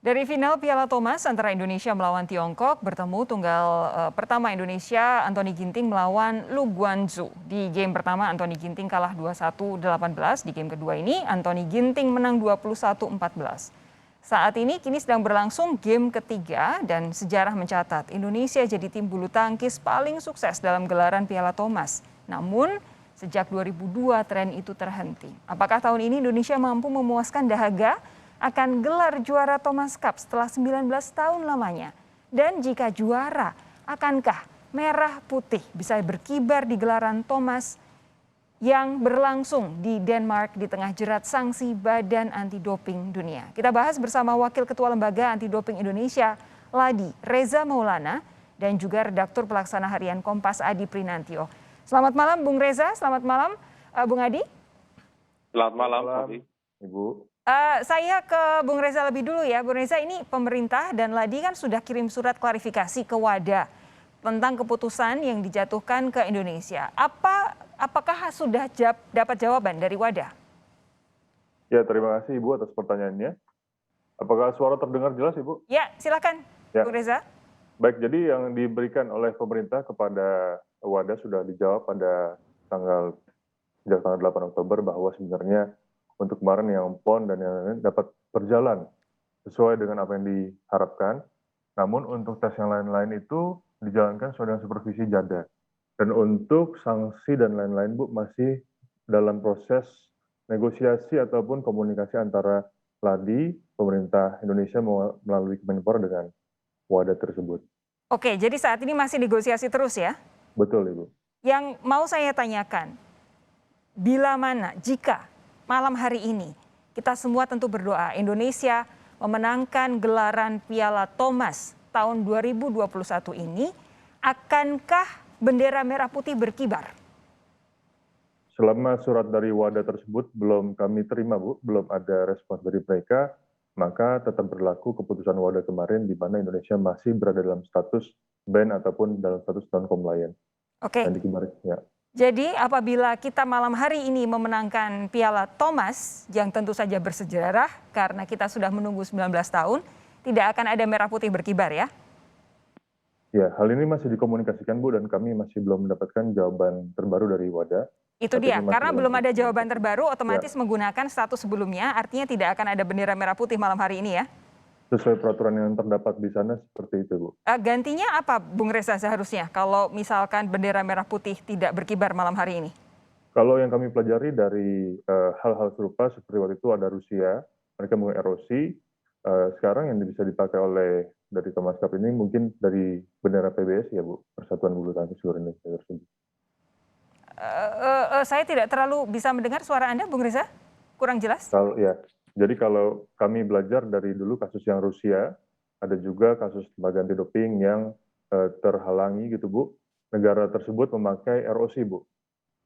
Dari final Piala Thomas antara Indonesia melawan Tiongkok, bertemu tunggal pertama Indonesia Anthony Ginting melawan Lu Guanzu. Di game pertama Anthony Ginting kalah 21-18, di game kedua ini Anthony Ginting menang 21-14. Saat ini kini sedang berlangsung game ketiga dan sejarah mencatat Indonesia jadi tim bulu tangkis paling sukses dalam gelaran Piala Thomas. Namun sejak 2002 tren itu terhenti. Apakah tahun ini Indonesia mampu memuaskan dahaga akan gelar juara Thomas Cup setelah 19 tahun lamanya? Dan jika juara, akankah merah putih bisa berkibar di gelaran Thomas yang berlangsung di Denmark di tengah jerat sanksi Badan Anti Doping Dunia? Kita bahas bersama Wakil Ketua Lembaga Anti Doping Indonesia, Ladi Reza Maulana, dan juga Redaktur Pelaksana Harian Kompas Adi Prinantio. Selamat malam Bung Reza, selamat malam Bung Adi. Selamat malam, Ibu. Saya ke Bung Reza lebih dulu ya. Bung Reza, ini pemerintah dan Ladi kan sudah kirim surat klarifikasi ke WADA tentang keputusan yang dijatuhkan ke Indonesia. Apakah sudah dapat jawaban dari WADA? Ya, terima kasih Ibu atas pertanyaannya. Apakah suara terdengar jelas, Ibu? Ya, silakan, Ya. Bung Reza. Baik, jadi yang diberikan oleh pemerintah kepada WADA sudah dijawab sejak tanggal 8 Oktober bahwa sebenarnya untuk kemarin yang PON dan yang lain dapat berjalan sesuai dengan apa yang diharapkan. Namun untuk tes yang lain-lain itu dijalankan sesuai dengan supervisi JADA. Dan untuk sanksi dan lain-lain, Bu, masih dalam proses negosiasi ataupun komunikasi antara Ladi, pemerintah Indonesia melalui Kemenpora dengan WADA tersebut. Oke, jadi saat ini masih negosiasi terus ya? Betul, Ibu. Yang mau saya tanyakan, bila mana jika malam hari ini kita semua tentu berdoa Indonesia memenangkan gelaran Piala Thomas tahun 2021 ini, akankah bendera merah putih berkibar? Selama surat dari WADA tersebut belum kami terima, Bu, belum ada respons dari mereka, maka tetap berlaku keputusan WADA kemarin di mana Indonesia masih berada dalam status ban ataupun dalam status non-compliant. Oke. Dan dikibarin, ya. Jadi apabila kita malam hari ini memenangkan Piala Thomas yang tentu saja bersejarah karena kita sudah menunggu 19 tahun, tidak akan ada merah putih berkibar ya? Ya, hal ini masih dikomunikasikan, Bu, dan kami masih belum mendapatkan jawaban terbaru dari WADA. Itu dia, karena belum ada jawaban terbaru otomatis Ya. menggunakan status sebelumnya, artinya tidak akan ada bendera merah putih malam hari ini ya? Sesuai peraturan yang terdapat di sana seperti itu, Bu. Gantinya apa Bung Reza seharusnya kalau misalkan bendera merah putih tidak berkibar malam hari ini? Kalau yang kami pelajari dari hal-hal serupa seperti waktu itu ada Rusia, mereka menggunakan ROC. Sekarang yang bisa dipakai oleh dari Thomas Cup ini mungkin dari bendera PBS ya, Bu, Persatuan Bulu Tangkis Seluruh Indonesia tersebut. Saya tidak terlalu bisa mendengar suara Anda, Bung Reza. Kurang jelas? Jadi kalau kami belajar dari dulu kasus yang Rusia, ada juga kasus lembaga anti doping yang terhalangi gitu, Bu. Negara tersebut memakai ROC, Bu,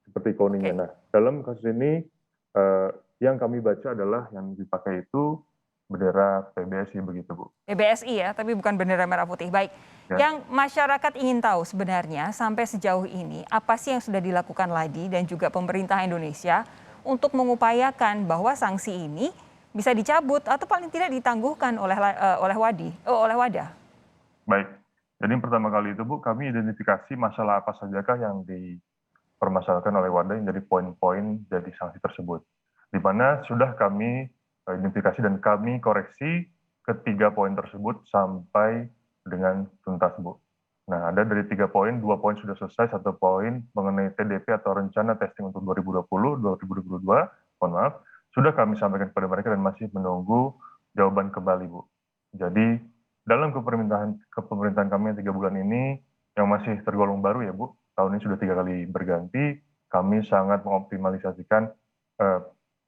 seperti koningnya. Nah, dalam kasus ini yang kami baca adalah yang dipakai itu bendera PBSI begitu, Bu. PBSI ya, tapi bukan bendera merah putih. Baik. Ya. Yang masyarakat ingin tahu sebenarnya sampai sejauh ini apa sih yang sudah dilakukan Ladi dan juga pemerintah Indonesia untuk mengupayakan bahwa sanksi ini bisa dicabut atau paling tidak ditangguhkan oleh WADA. Baik. Jadi pertama kali itu, Bu, kami identifikasi masalah apa sajakah yang dipermasalahkan oleh WADA yang jadi poin-poin dari sanksi tersebut. Di mana sudah kami identifikasi dan kami koreksi ketiga poin tersebut sampai dengan tuntas, Bu. Nah, ada dari 3 poin, 2 poin sudah selesai, 1 poin mengenai TDP atau rencana testing untuk 2020-2022, mohon maaf, sudah kami sampaikan kepada mereka dan masih menunggu jawaban kembali, Bu. Jadi, dalam kepemerintahan kami yang 3 bulan ini, yang masih tergolong baru ya, Bu, tahun ini sudah 3 kali berganti, kami sangat mengoptimalisasikan,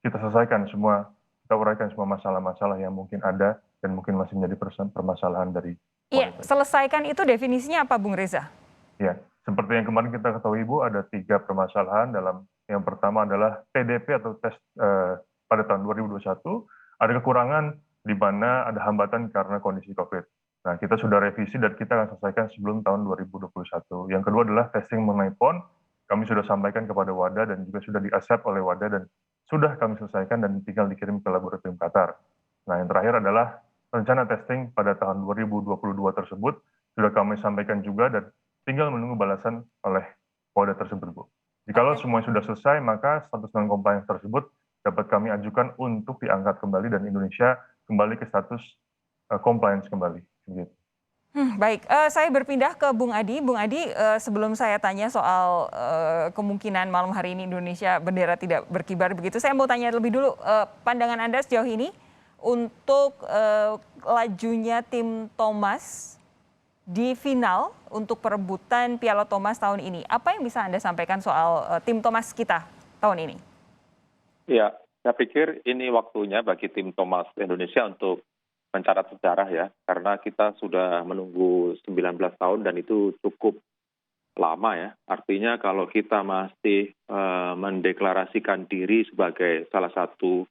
kita selesaikan semua, kita uraikan semua masalah-masalah yang mungkin ada dan mungkin masih menjadi permasalahan dari. Iya, selesaikan itu definisinya apa, Bung Reza? Ya, seperti yang kemarin kita ketahui, Bu, ada 3 permasalahan dalam yang pertama adalah TDP atau tes pada tahun 2021, ada kekurangan di mana ada hambatan karena kondisi COVID. Nah, kita sudah revisi dan kita akan selesaikan sebelum tahun 2021. Yang kedua adalah testing mengenai PON, kami sudah sampaikan kepada WADA dan juga sudah di-accept oleh WADA dan sudah kami selesaikan dan tinggal dikirim ke laboratorium Qatar. Nah, yang terakhir adalah rencana testing pada tahun 2022 tersebut sudah kami sampaikan juga dan tinggal menunggu balasan oleh Polda tersebut, Bu. Jikalau Oke. semua sudah selesai, maka status non-compliance tersebut dapat kami ajukan untuk diangkat kembali dan Indonesia kembali ke status compliance kembali. Gitu. Baik, saya berpindah ke Bung Adi. Bung Adi, sebelum saya tanya soal kemungkinan malam hari ini Indonesia bendera tidak berkibar begitu, saya mau tanya lebih dulu pandangan Anda sejauh ini untuk lajunya tim Thomas di final untuk perebutan Piala Thomas tahun ini. Apa yang bisa Anda sampaikan soal tim Thomas kita tahun ini? Ya, saya pikir ini waktunya bagi tim Thomas Indonesia untuk mencatat sejarah ya, karena kita sudah menunggu 19 tahun dan itu cukup lama ya. Artinya kalau kita masih mendeklarasikan diri sebagai salah satu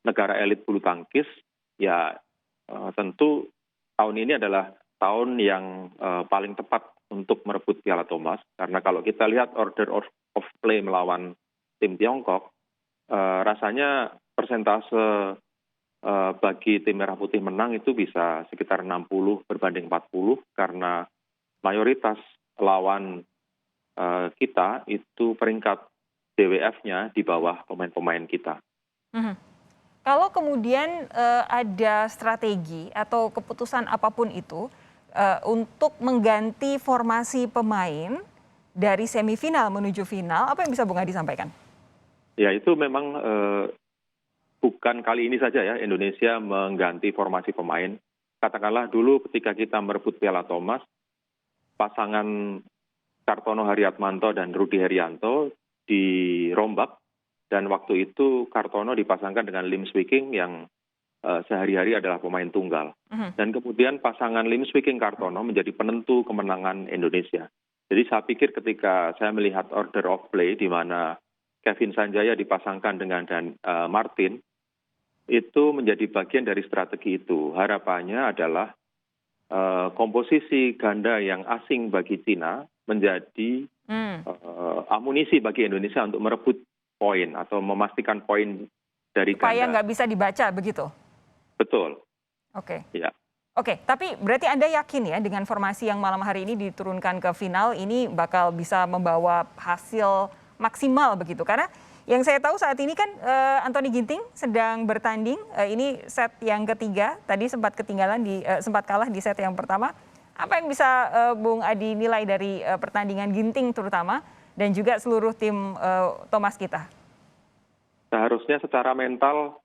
negara elit bulu tangkis, ya tentu tahun ini adalah tahun yang paling tepat untuk merebut Piala Thomas. Karena kalau kita lihat order of play melawan tim Tiongkok, rasanya persentase bagi tim Merah Putih menang itu bisa sekitar 60 berbanding 40 karena mayoritas lawan kita itu peringkat DWF-nya di bawah pemain-pemain kita. Kalau kemudian ada strategi atau keputusan apapun itu untuk mengganti formasi pemain dari semifinal menuju final, apa yang bisa Bung Adi sampaikan? Ya itu memang bukan kali ini saja ya Indonesia mengganti formasi pemain. Katakanlah dulu ketika kita merebut Piala Thomas, pasangan Kartono Hariyatmanto dan Rudi Herianto dirombak dan waktu itu Kartono dipasangkan dengan Lim Swee King yang sehari-hari adalah pemain tunggal. Dan kemudian pasangan Lim Swee King Kartono menjadi penentu kemenangan Indonesia. Jadi saya pikir ketika saya melihat order of play di mana Kevin Sanjaya dipasangkan dengan Martin, itu menjadi bagian dari strategi itu. Harapannya adalah komposisi ganda yang asing bagi Cina menjadi amunisi bagi Indonesia untuk merebut poin atau memastikan poin dari ganda. Supaya nggak bisa dibaca begitu? Betul. Oke. Ya. Oke, tapi berarti Anda yakin ya dengan formasi yang malam hari ini diturunkan ke final ini bakal bisa membawa hasil maksimal begitu? Karena yang saya tahu saat ini kan Anthony Ginting sedang bertanding, ini set yang ketiga, tadi sempat ketinggalan sempat kalah di set yang pertama. Apa yang bisa Bung Adi nilai dari pertandingan Ginting terutama dan juga seluruh tim Thomas kita? Seharusnya secara mental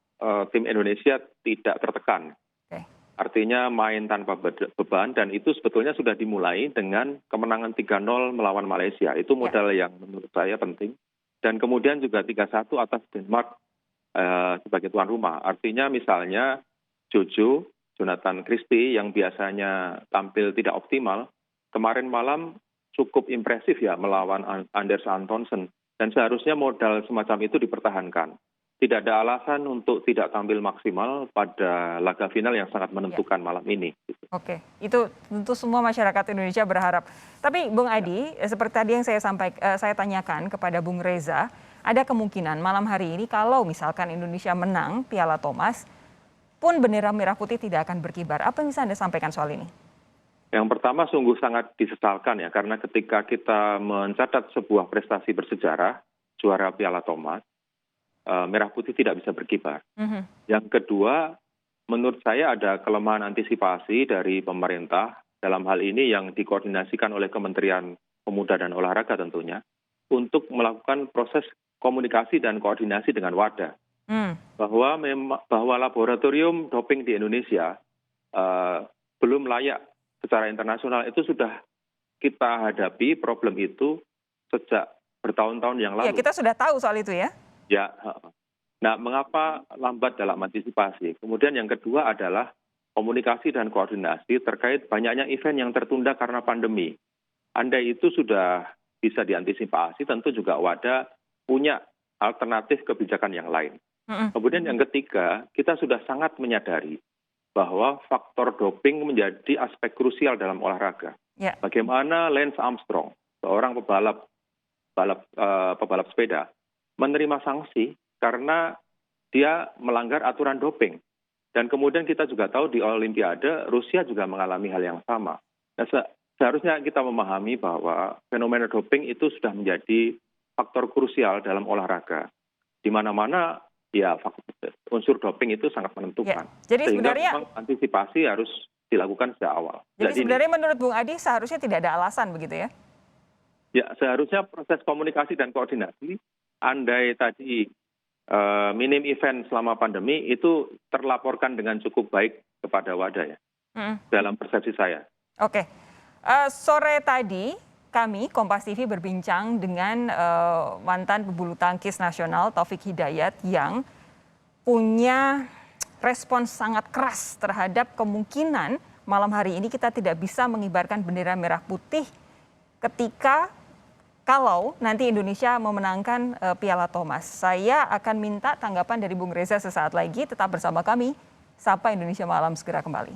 tim Indonesia tidak tertekan. Okay. Artinya main tanpa beban dan itu sebetulnya sudah dimulai dengan kemenangan 3-0 melawan Malaysia. Itu modal yang menurut saya penting. Dan kemudian juga 3-1 atas Denmark sebagai tuan rumah. Artinya misalnya Jonathan Christie yang biasanya tampil tidak optimal, kemarin malam cukup impresif ya melawan Anders Antonsen. Dan seharusnya modal semacam itu dipertahankan. Tidak ada alasan untuk tidak tampil maksimal pada laga final yang sangat menentukan malam ini. Oke, itu tentu semua masyarakat Indonesia berharap. Tapi Bung Adi, seperti tadi yang saya tanyakan kepada Bung Reza, ada kemungkinan malam hari ini kalau misalkan Indonesia menang Piala Thomas, pun bendera merah putih tidak akan berkibar. Apa yang bisa Anda sampaikan soal ini? Yang pertama sungguh sangat disesalkan ya, karena ketika kita mencatat sebuah prestasi bersejarah, juara Piala Thomas, merah putih tidak bisa berkibar. Yang kedua, menurut saya ada kelemahan antisipasi dari pemerintah dalam hal ini yang dikoordinasikan oleh Kementerian Pemuda dan Olahraga tentunya untuk melakukan proses komunikasi dan koordinasi dengan WADA. Bahwa laboratorium doping di Indonesia belum layak secara internasional itu sudah kita hadapi problem itu sejak bertahun-tahun yang lalu. Ya, kita sudah tahu soal itu ya. Ya, nah mengapa lambat dalam antisipasi? Kemudian yang kedua adalah komunikasi dan koordinasi terkait banyaknya event yang tertunda karena pandemi. Andai itu sudah bisa diantisipasi, tentu juga WADA punya alternatif kebijakan yang lain. Kemudian yang ketiga, kita sudah sangat menyadari bahwa faktor doping menjadi aspek krusial dalam olahraga. Ya. Bagaimana Lance Armstrong, seorang pebalap sepeda, menerima sanksi karena dia melanggar aturan doping. Dan kemudian kita juga tahu di Olimpiade Rusia juga mengalami hal yang sama. Nah, seharusnya kita memahami bahwa fenomena doping itu sudah menjadi faktor krusial dalam olahraga. Di mana-mana ya unsur doping itu sangat menentukan. Jadi Sehingga sebenarnya memang antisipasi harus dilakukan sejak awal. Jadi sebenarnya menurut Bung Adi seharusnya tidak ada alasan begitu ya? Ya, seharusnya proses komunikasi dan koordinasi, andai tadi minim event selama pandemi itu terlaporkan dengan cukup baik kepada WADA ya, dalam persepsi saya. Oke, sore tadi kami Kompas TV berbincang dengan mantan pebulu tangkis nasional Taufik Hidayat yang punya respons sangat keras terhadap kemungkinan malam hari ini kita tidak bisa mengibarkan bendera merah putih ketika kalau nanti Indonesia memenangkan Piala Thomas. Saya akan minta tanggapan dari Bung Reza sesaat lagi. Tetap bersama kami. Sapa Indonesia Malam segera kembali.